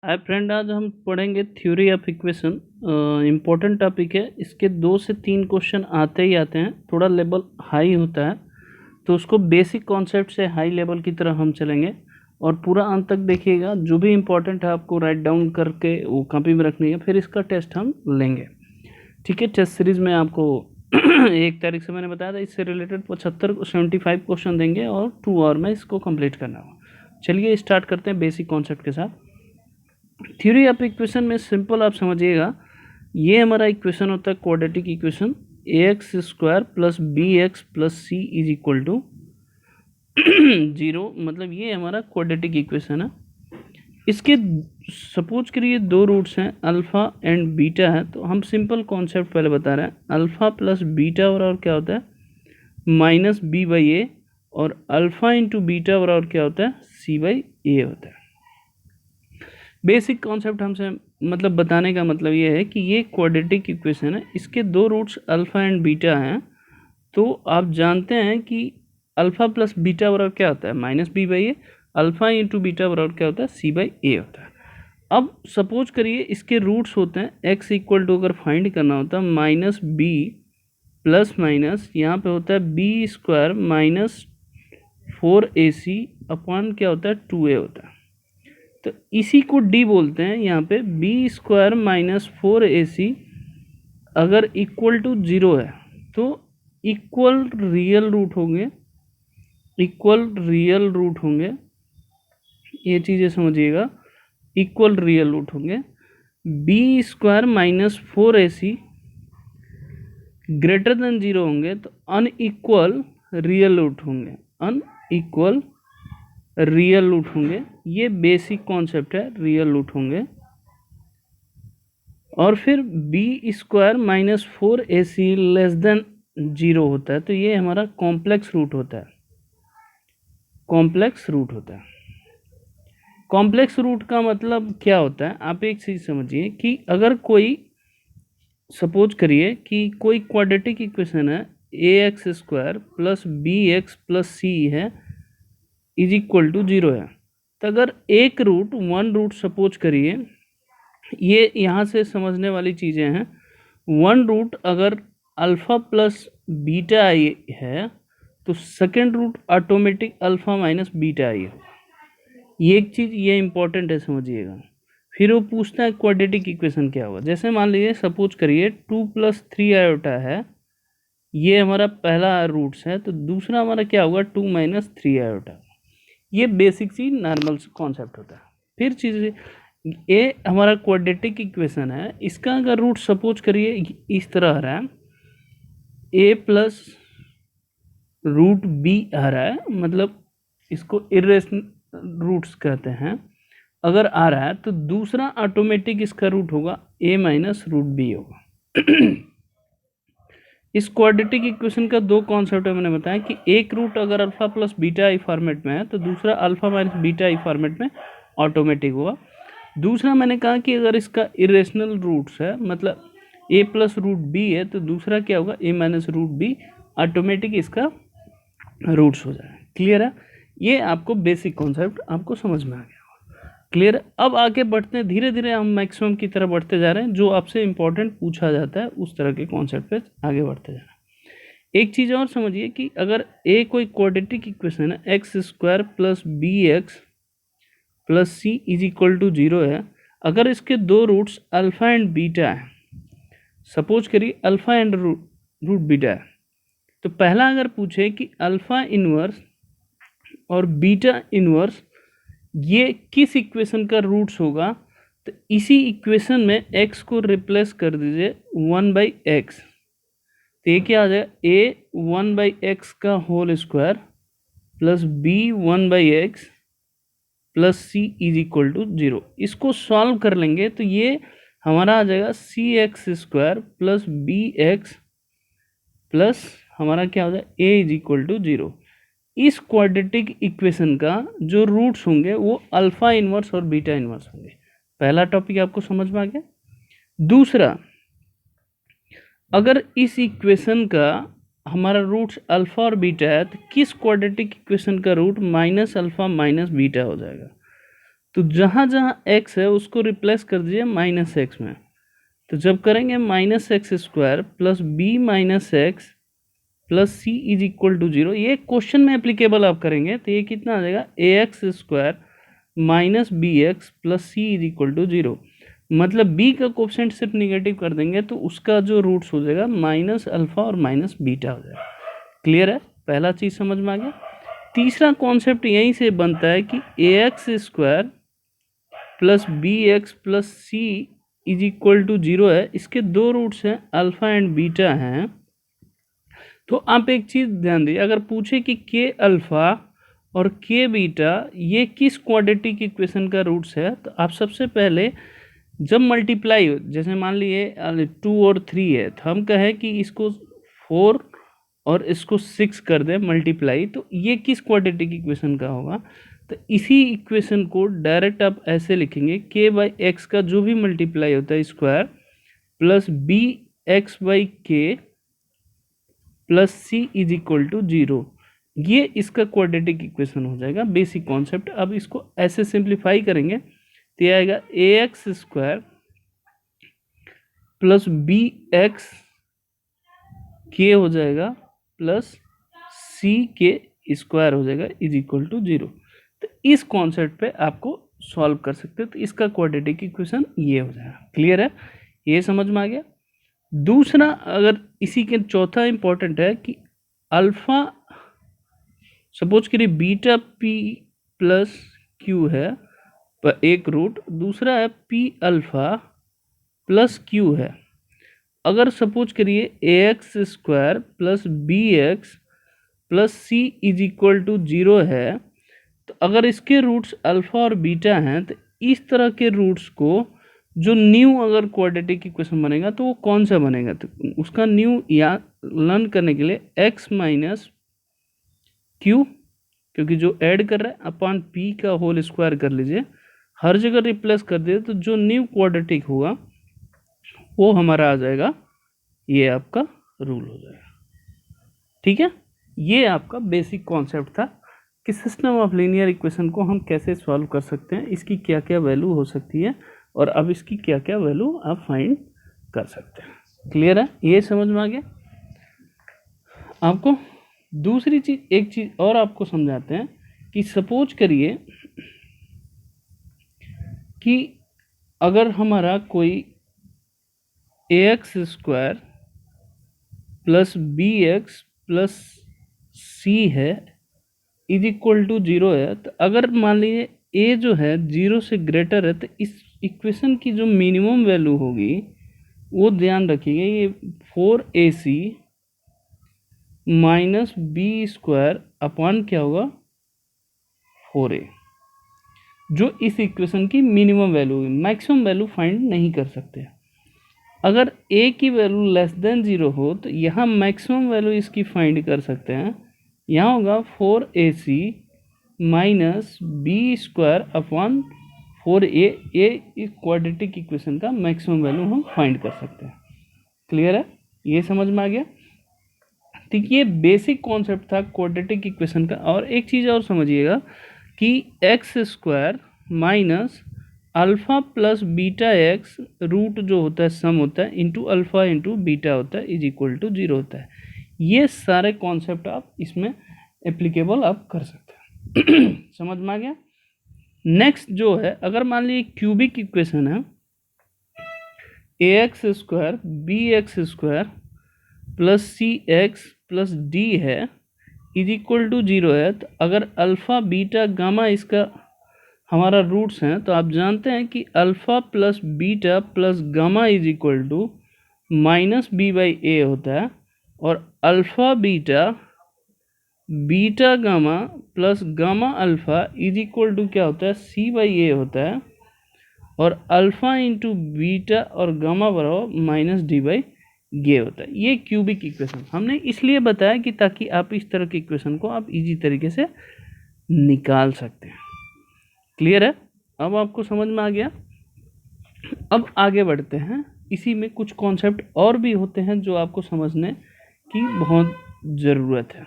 Hi friend, आज हम पढ़ेंगे theory of equation. Important topic है। इसके 2 से 3 क्वेश्चन आते ही आते हैं। थोड़ा लेवल हाई होता है तो उसको बेसिक कॉन्सेप्ट से हाई लेवल की तरह हम चलेंगे और पूरा अंत तक देखिएगा। जो भी इम्पोर्टेंट है आपको राइट डाउन करके वो कॉपी में रखनी है, फिर इसका टेस्ट हम लेंगे। ठीक है, टेस्ट सीरीज़ में आपको 1 तारीख से मैंने बताया था, इससे रिलेटेड 75 क्वेश्चन देंगे और 2 आवर में इसको कंप्लीट करना होगा। चलिए स्टार्ट करते हैं बेसिक कॉन्सेप्ट के साथ। थ्योरी ऑफ इक्वेशन में सिंपल आप समझिएगा, ये हमारा इक्वेशन होता है quadratic equation. ax² plus bx plus c is equal to 0। मतलब ये हमारा क्वाड्रेटिक इक्वेशन है। इसके सपोज करिए 2 रूट्स हैं, अल्फ़ा एंड बीटा है। तो हम सिंपल कॉन्सेप्ट पहले बता रहे हैं। अल्फ़ा प्लस बीटा बराबर क्या होता है, माइनस बी बाई ए, और अल्फ़ा इंटू बीटा बराबर क्या होता है, सी बाई ए होता है। बेसिक कॉन्सेप्ट हमसे मतलब बताने का मतलब ये है कि ये क्वाड्रेटिक इक्वेशन है, इसके 2 रूट्स अल्फ़ा एंड बीटा हैं। तो आप जानते हैं कि अल्फ़ा प्लस बीटा बराबर क्या होता है, minus B by A. Alpha into beta बराबर क्या होता है, सी बाई ए होता है। अब सपोज करिए इसके रूट्स होते हैं, एक्स इक्वल टू अगर फाइंड करना होता है माइनस बी प्लस माइनस यहाँ पे होता है B square minus 4ac upon क्या होता है 2a होता है। तो इसी को डी बोलते हैं। यहाँ पे बी स्क्वायर माइनस 4ac अगर इक्वल टू 0 है तो इक्वल रियल रूट होंगे, इक्वल रियल रूट होंगे। ये चीज़ें समझिएगा, इक्वल रियल रूट होंगे। B square minus 4ac greater than 0 होंगे तो अनइक्वल रियल रूट होंगे, अनइक्वल रियल रूट होंगे। ये बेसिक कॉन्सेप्ट है, रियल रूट होंगे। और फिर B square minus 4ac less than 0 होता है तो ये हमारा कॉम्प्लेक्स रूट होता है, कॉम्प्लेक्स रूट होता है। कॉम्प्लेक्स रूट का मतलब क्या होता है, आप एक चीज़ समझिए कि अगर कोई सपोज करिए कि कोई क्वाड्रेटिक इक्वेशन है, ax² plus bx plus c है इज इक्वल टू 0 है। तो अगर एक रूट, वन रूट सपोज करिए, ये यहाँ से समझने वाली चीज़ें हैं। वन रूट अगर अल्फ़ा प्लस बीटा आई है तो second root automatic alpha minus beta i है। ये एक चीज़ ये इंपॉर्टेंट है, समझिएगा। फिर वो पूछता है क्वाड्रेटिक इक्वेशन क्या होगा। जैसे मान लीजिए सपोज करिए 2 + 3 आयोटा है, ये हमारा पहला रूट्स है, तो दूसरा हमारा क्या होगा 2 - 3 आयोटा। ये बेसिक चीज नॉर्मल कॉन्सेप्ट होता है। फिर चीज़ ये हमारा क्वाड्रेटिक इक्वेशन है, इसका अगर रूट सपोज करिए इस तरह आ रहा है, a प्लस रूट बी आ रहा है, मतलब इसको इरेशनल रूट्स कहते हैं। अगर आ रहा है तो दूसरा ऑटोमेटिक इसका रूट होगा a माइनस रूट बी होगा। इस क्वाड्रेटिक इक्वेशन का 2 कॉन्सेप्ट है, मैंने बताया कि एक रूट अगर अल्फा प्लस बीटा आई फॉर्मेट में है तो दूसरा अल्फा माइनस बीटा आई फॉर्मेट में ऑटोमेटिक होगा। दूसरा मैंने कहा कि अगर इसका इरेशनल रूट्स है, मतलब a प्लस रूट बी है, तो दूसरा क्या होगा a minus root B, automatic इसका रूट्स हो जाए। क्लियर है? ये आपको बेसिक कॉन्सेप्ट आपको समझ में आ गया। क्लियर। अब आगे बढ़ते हैं, धीरे धीरे हम मैक्सिमम की तरफ बढ़ते जा रहे हैं। जो आपसे इंपॉर्टेंट पूछा जाता है उस तरह के कॉन्सेप्ट पे आगे बढ़ते जा रहे हैं। एक चीज़ और समझिए कि अगर ए कोई क्वाड्रेटिक इक्वेशन है, x² plus bx plus C is equal to 0 है, अगर इसके 2 रूट्स अल्फ़ा एंड बीटा है, सपोज करिए अल्फ़ा एंड रूट बीटा है, तो पहला अगर पूछे कि अल्फ़ा इनवर्स और बीटा इनवर्स ये किस इक्वेशन का रूट्स होगा, तो इसी इक्वेशन में x को रिप्लेस कर दीजिए 1/x। तो ये क्या आ जाएगा, a 1/x का whole square plus b 1/x plus c is equal to 0। इसको सॉल्व कर लेंगे तो ये हमारा आ जाएगा cx² प्लस bx प्लस हमारा क्या हो जाएगा a इज इक्वल टू 0। इस क्वाड्रेटिक इक्वेशन का जो रूट्स होंगे वो अल्फा इनवर्स और बीटा इनवर्स होंगे। पहला टॉपिक आपको समझ में आ गया। दूसरा, अगर इस इक्वेशन का हमारा रूट्स अल्फा और बीटा है तो किस क्वाड्रेटिक इक्वेशन का root minus alpha minus beta हो जाएगा। तो जहाँ जहाँ x है उसको रिप्लेस कर दीजिए माइनस एक्स में। तो जब करेंगे minus X square plus B minus X plus C is equal to 0, ये क्वेश्चन में एप्लीकेबल आप करेंगे तो ये कितना आ जाएगा, A X square minus B X plus C is equal to 0। मतलब बी का कोफिशिएंट सिर्फ निगेटिव कर देंगे तो उसका जो रूट्स हो जाएगा माइनस अल्फा और माइनस बीटा हो जाएगा। क्लियर है, पहला चीज़ समझ में आ गया। तीसरा कॉन्सेप्ट यहीं से बनता है कि A X square plus B X plus C is equal to 0 है, इसके दो रूट्स हैं अल्फा एंड बीटा हैं। तो आप एक चीज़ ध्यान दीजिए, अगर पूछे कि के अल्फा और के बीटा ये किस क्वाड्रेटिक इक्वेशन का रूट्स है, तो आप सबसे पहले जब मल्टीप्लाई हो, जैसे मान लीजिए 2 और 3 है, तो हम कहें कि इसको 4 और इसको 6 कर दें मल्टीप्लाई, तो ये किस क्वाड्रेटिक इक्वेशन का होगा। तो इसी इक्वेशन को डायरेक्ट आप ऐसे लिखेंगे, के बाई एक्स का जो भी मल्टीप्लाई होता है square plus B X by K plus C is equal to 0, ये इसका क्वाड्रेटिक इक्वेशन हो जाएगा। Basic concept. अब इसको ऐसे सिंप्लीफाई करेंगे तो ये आएगा A X square plus B X के हो जाएगा प्लस सी के स्क्वायर हो जाएगा इज इक्वल टू 0। तो इस कॉन्सेप्ट पे आपको सॉल्व कर सकते हो, तो इसका क्वाड्रेटिक इक्वेशन ये हो जाएगा। क्लियर है, ये समझ में आ गया। दूसरा, अगर इसी के चौथा इंपॉर्टेंट है कि अल्फा सपोज करिए बीटा पी प्लस क्यू है पर एक रूट, दूसरा है पी अल्फा प्लस क्यू है। अगर सपोज करिए A X square plus B X plus C is equal to 0 है, तो अगर इसके रूट्स अल्फा और बीटा हैं तो इस तरह के रूट्स को जो न्यू अगर क्वाड्रेटिक इक्वेशन बनेगा तो वो कौन सा बनेगा, तो उसका न्यू या लर्न करने के लिए x माइनस क्यू, क्योंकि जो ऐड कर रहा है अपॉन p का होल स्क्वायर कर लीजिए, हर जगह रिप्लेस कर दिए तो जो न्यू क्वाड्रेटिक होगा वो हमारा आ जाएगा, ये आपका रूल हो जाएगा। ठीक है, ये आपका बेसिक कॉन्सेप्ट था कि सिस्टम ऑफ लीनियर इक्वेशन को हम कैसे सॉल्व कर सकते हैं, इसकी क्या क्या वैल्यू हो सकती है और अब इसकी क्या क्या वैल्यू आप फाइंड कर सकते हैं। क्लियर है, ये समझ में आ गया आपको। दूसरी चीज़, एक चीज़ और आपको समझाते हैं कि सपोज करिए कि अगर हमारा कोई A X square plus B X plus C है इज इक्वल टू 0 है, तो अगर मान लीजिए ए जो है 0 से ग्रेटर है तो इस इक्वेशन की जो मिनिमम वैल्यू होगी वो ध्यान रखिएगा, ये 4ac minus B square upon क्या होगा 4a, जो इस इक्वेशन की मिनिमम वैल्यू होगी। मैक्सिमम वैल्यू फाइंड नहीं कर सकते। अगर a की वैल्यू लेस देन 0 हो तो यहाँ मैक्सिमम वैल्यू इसकी फाइंड कर सकते हैं, यहाँ होगा 4ac minus B square upon 4a, इस क्वाड्रेटिक इक्वेशन का मैक्सिमम वैल्यू हम फाइंड कर सकते हैं। क्लियर है, ये समझ में आ गया। ठीक, ये बेसिक कॉन्सेप्ट था क्वाड्रेटिक इक्वेशन का। और एक चीज़ और समझिएगा कि X square minus alpha plus beta X root जो होता है सम होता है इंटू अल्फ़ा इंटू बीटा होता है इज इक्वल टू 0 होता है। ये सारे कॉन्सेप्ट आप इसमें एप्लीकेबल आप कर सकते हैं। समझ में आ गया। नेक्स्ट जो है, अगर मान लीजिए क्यूबिक इक्वेशन है A X square B X square plus C X plus D है इज इक्वल टू 0 है, तो अगर अल्फ़ा बीटा गामा इसका हमारा रूट्स हैं, तो आप जानते हैं कि alpha plus beta plus gamma is equal to minus B by A होता है, और alpha beta beta gamma plus gamma alpha is equal to क्या होता है सी बाई ए होता है, और अल्फ़ा इंटू बीटा और गामा बराबर माइनस डी बाई ये होता है। ये क्यूबिक इक्वेशन हमने इसलिए बताया कि ताकि आप इस तरह की इक्वेशन को आप इजी तरीके से निकाल सकते हैं। क्लियर है, अब आपको समझ में आ गया। अब आगे बढ़ते हैं। इसी में कुछ कॉन्सेप्ट और भी होते हैं जो आपको समझने की बहुत ज़रूरत है।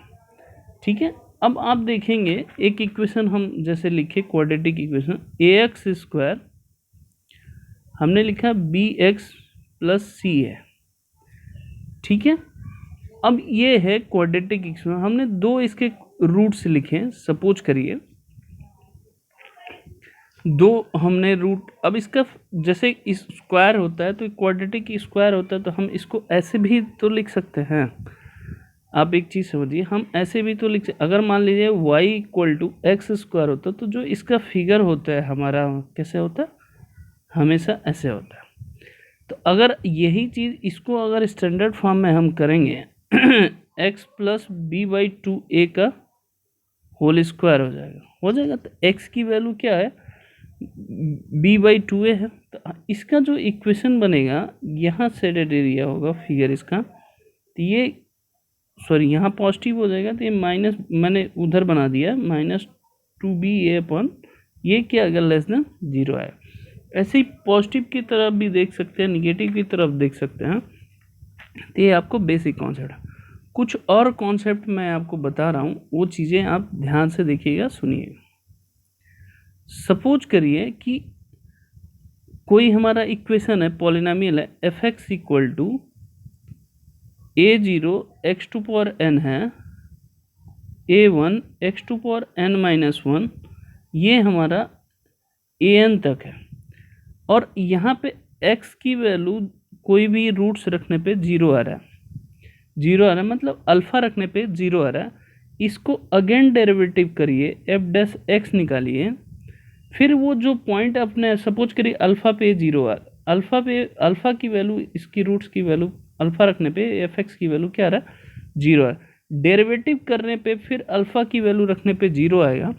ठीक है, अब आप देखेंगे एक इक्वेशन हम जैसे लिखे क्वाड्रेटिक इक्वेशन ax² हमने लिखा bx + c है, ठीक है। अब ये है क्वाड्रेटिक इक्वेशन, हमने दो इसके रूट्स लिखे, सपोज करिए दो हमने रूट। अब इसका जैसे इस स्क्वायर होता है तो क्वाड्रेटिक स्क्वायर होता है, तो हम इसको ऐसे भी तो लिख सकते हैं। आप एक चीज़ समझिए, हम ऐसे भी तो लिख सकते, अगर मान लीजिए y = x² होता तो जो इसका फिगर होता है हमारा कैसे होता है, हमेशा ऐसे होता है। तो अगर यही चीज़ इसको अगर स्टैंडर्ड फॉर्म में हम करेंगे x + b/2a का होल स्क्वायर हो जाएगा। तो x की वैल्यू क्या है, b/2a है। तो इसका जो इक्वेशन बनेगा, यहाँ शेडेड एरिया होगा फिगर इसका, तो ये सॉरी यहाँ पॉजिटिव हो जाएगा, तो ये माइनस मैंने उधर बना दिया -2ba/, ये क्या अगर <0 है। ऐसे ही पॉजिटिव की तरफ भी देख सकते हैं, निगेटिव की तरफ देख सकते हैं। तो ये आपको बेसिक कॉन्सेप्ट है। कुछ और कॉन्सेप्ट मैं आपको बता रहा हूँ, वो चीज़ें आप ध्यान से देखिएगा, सुनिएगा। सपोज करिए कि कोई हमारा इक्वेशन है, पॉलिनोमियल है, f(x) = a0 x⁴n है, a1 x⁴n-1, ये हमारा an तक है। और यहाँ पे x की वैल्यू कोई भी रूट्स रखने पे 0 आ रहा है, 0 आ रहा है मतलब अल्फ़ा रखने पे 0 आ रहा है। इसको अगेन डेरिवेटिव करिए, f' निकालिए, फिर वो जो पॉइंट अपने सपोज करिए अल्फ़ा पे 0 आ, अल्फ़ा की वैल्यू, इसकी रूट्स की वैल्यू अल्फ़ा रखने पे f(x) की वैल्यू क्या आ रहा है, 0 आ रहा है। डेरिवेटिव करने पे फिर अल्फ़ा की वैल्यू रखने पे 0 आएगा।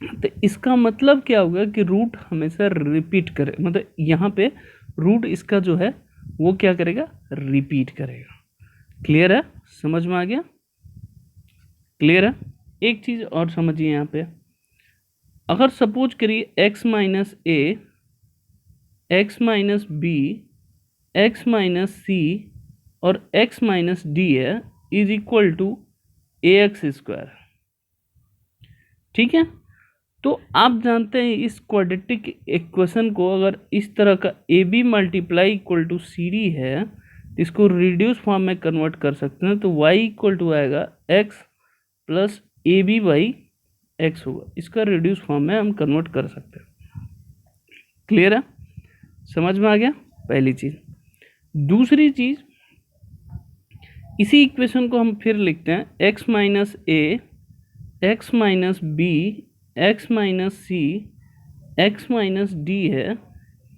तो इसका मतलब क्या होगा कि रूट हमेशा रिपीट करे, मतलब यहाँ पे रूट इसका जो है वो क्या करेगा, रिपीट करेगा। क्लियर है, समझ में आ गया, क्लियर है। एक चीज़ और समझिए यहाँ पे, अगर सपोज करिए x - a, x - b, x - c और x - d है = ax², ठीक है। तो आप जानते हैं इस क्वाड्रेटिक इक्वेशन को अगर इस तरह का ab × cd है, तो इसको रिड्यूस फॉर्म में कन्वर्ट कर सकते हैं। तो y = आएगा x + ab/x होगा, इसका रिड्यूस फॉर्म में हम कन्वर्ट कर सकते हैं। क्लियर है, समझ में आ गया पहली चीज़। दूसरी चीज़, इसी इक्वेशन को हम फिर लिखते हैं x - a, x - b, x - c, x - d है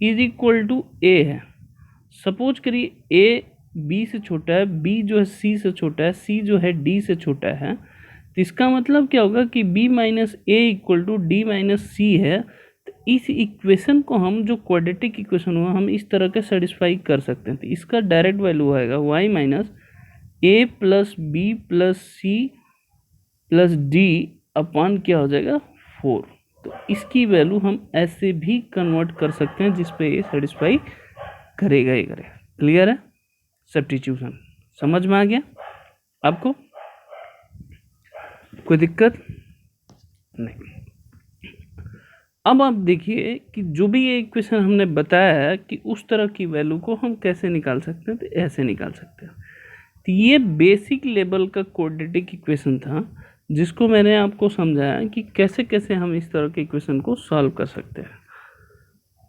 = a है। सपोज करिए a b से छोटा है, b जो है c से छोटा है, c जो है d से छोटा है। तो इसका मतलब क्या होगा कि b - a = d - c है। तो इस इक्वेशन को हम जो क्वाड्रेटिक इक्वेशन हुआ, हम इस तरह के सेटिस्फाई कर सकते हैं। तो इसका डायरेक्ट वैल्यू आएगा y - a + b + c + d upon क्या हो जाएगा, 4। तो इसकी वैल्यू हम ऐसे भी कन्वर्ट कर सकते हैं जिस पे ये सेटिस्फाई करेगा ही करेगा। क्लियर है, सब्स्टिट्यूशन समझ में आ गया आपको, कोई दिक्कत नहीं। अब आप देखिए कि जो भी ये इक्वेशन हमने बताया है कि उस तरह की वैल्यू को हम कैसे निकाल सकते हैं, तो ऐसे निकाल सकते हैं। तो ये बेसिक लेवल का क्वाड्रेटिक इक्वेशन था, जिसको मैंने आपको समझाया कि कैसे कैसे हम इस तरह के इक्वेशन को सॉल्व कर सकते हैं।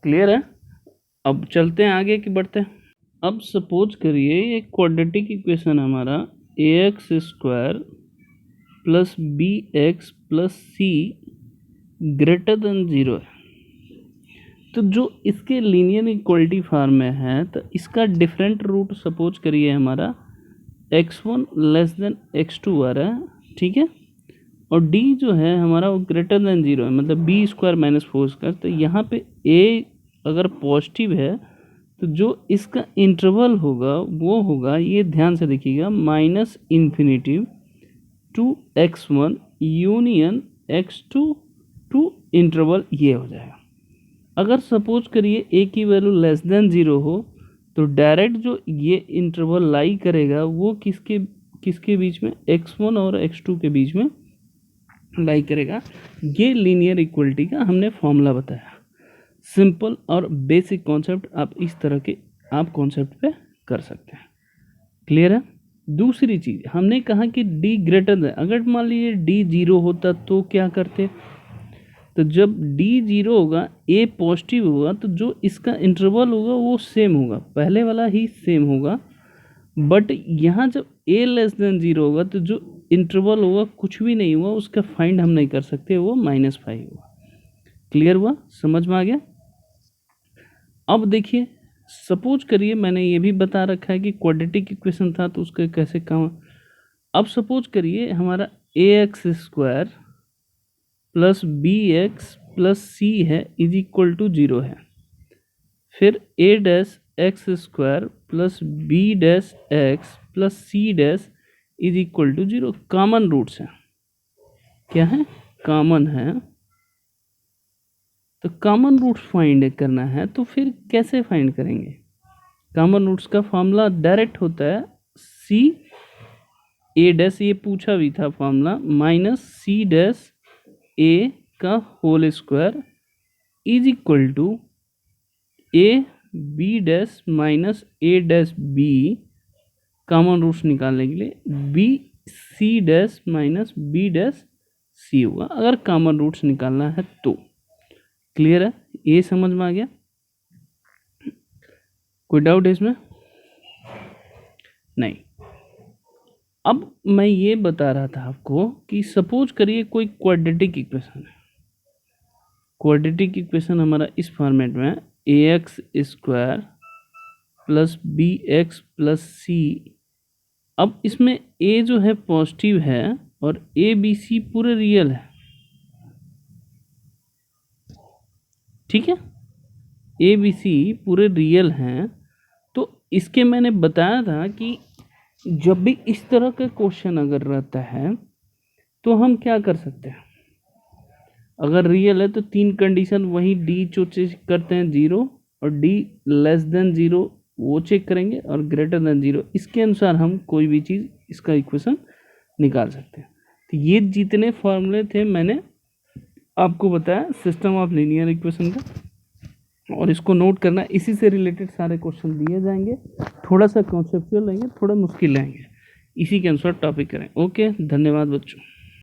क्लियर है, अब चलते हैं आगे कि बढ़ते हैं। अब सपोज करिए ये क्वाड्रेटिक इक्वेशन हमारा ax² + bx + c > 0 है। तो जो इसके लीनियर इक्वलिटी फॉर्म में है, तो इसका डिफरेंट रूट सपोज करिए हमारा x1 < x2 आ रहा है, ठीक है। और d जो है हमारा वो > 0 है, मतलब b² - 4²। तो यहाँ पे a अगर पॉजिटिव है तो जो इसका इंटरवल होगा वो होगा, ये ध्यान से देखिएगा, -∞ to x1 union x2 two interval, ये हो जाएगा। अगर सपोज करिए a की वैल्यू <0 हो, तो डायरेक्ट जो ये इंटरवल लाई करेगा वो किसके बीच में, x1 और x2 के बीच में लाइक करेगा। ये लीनियर इक्वलिटी का हमने फॉर्मूला बताया। सिंपल और बेसिक कॉन्सेप्ट आप इस तरह के आप कॉन्सेप्ट पे कर सकते हैं। क्लियर है। दूसरी चीज़ हमने कहा कि डी ग्रेटर देन, अगर मान लीजिए डी जीरो होता तो क्या करते, तो जब डी जीरो होगा ए पॉजिटिव होगा तो जो इसका इंटरवल होगा वो सेम होगा, पहले वाला ही सेम होगा। बट यहाँ जब ए लेस देन जीरो होगा तो जो इंटरवल होगा कुछ भी नहीं हुआ, उसका फाइंड हम नहीं कर सकते, वो -5 हुआ। क्लियर हुआ, समझ में आ गया। अब देखिए सपोज करिए मैंने ये भी बता रखा है कि क्वाड्रेटिक इक्वेशन था तो उसका कैसे काम। अब सपोज करिए हमारा ax² प्लस bx+c है इज इक्वल टू 0 है। फिर a-x² plus b-x+c' is equal to 0। Common roots हैं, क्या है, कॉमन है। तो कॉमन रूट्स फाइंड करना है तो फिर कैसे फाइंड करेंगे। कॉमन रूट्स का फॉर्मूला डायरेक्ट होता है c(a'), ये पूछा भी था फॉर्मूला, -c' का whole square is equal to a(b' minus a'(b), common roots निकालने के लिए bc' माइनस b'(c) होगा अगर कॉमन रूट्स निकालना है तो। क्लियर है, ये समझ में आ गया। कोई डाउट है इसमें? नहीं। अब मैं ये बता रहा था आपको कि सपोज करिए कोई क्वाड्रेटिक इक्वेशन है। क्वाड्रेटिक इक्वेशन हमारा इस फॉर्मेट में ax² प्लस bx+c। अब इसमें a जो है पॉजिटिव है और a b c पूरे रियल है, ठीक है, a b c पूरे रियल हैं। तो इसके मैंने बताया था कि जब भी इस तरह का क्वेश्चन अगर रहता है तो हम क्या कर सकते हैं, अगर रियल है तो 3 कंडीशन वही डी जो चेक करते हैं 0 और डी लेस देन 0 वो चेक करेंगे और ग्रेटर देन 0, इसके अनुसार हम कोई भी चीज़ इसका इक्वेशन निकाल सकते हैं। तो ये जितने फॉर्मूले थे मैंने आपको बताया सिस्टम ऑफ लीनियर इक्वेशन का, और इसको नोट करना, इसी से रिलेटेड सारे क्वेश्चन दिए जाएंगे। थोड़ा सा कॉन्सेप्चुअल रहेंगे, थोड़ा मुश्किल रहेंगे, इसी के अनुसार टॉपिक करें। ओके, धन्यवाद बच्चों।